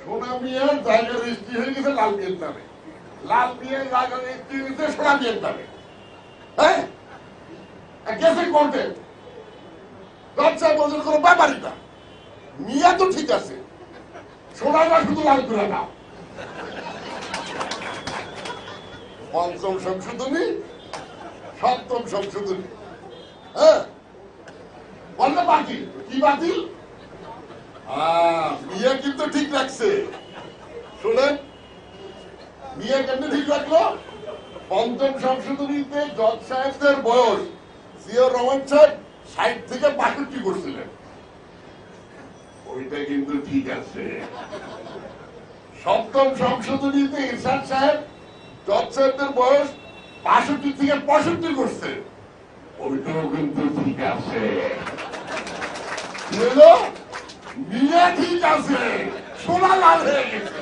সোনা মিয়ার জায়গা রেজিস্ট্রি হয়ে গেছে লাল মিয়ার নামে, লাল মিয়ার জায়গা রেজিস্ট্রি হয়েছে সোনা মিয়ার নামে। হ্যাঁ, গেছে কোর্টে, জজ সাহেব বলছেন কোনো ব্যাপারই না, মিয়া তো ঠিক আছে, সোনাটা শুধু লাল করে দাও। পঞ্চম সংশোধনী, সপ্তম সংশোধনী, হ্যাঁ বললে বাতিল। কি বাতিল? মিয়া কিন্তু ঠিক রাখছে। শোনেন, মিয়া কেমনি ঠিক রাখলো? পঞ্চম সংশোধনীতে জজ সাহেবদের বয়স জিয়াউর রহমান সাহেব ৬০ থেকে ৬২ করছিলেন, ওইটা কিন্তু ঠিক আছে। সপ্তম সংশোধনীতে ইরশাদ সাহেব জজ সাহেবদের বয়স ৬২ থেকে ৬৫ করছে, ওইটাও কিন্তু ঠিক আছে। মিয়া ঠিক আছে, সোনা লাল হয়ে গেছে।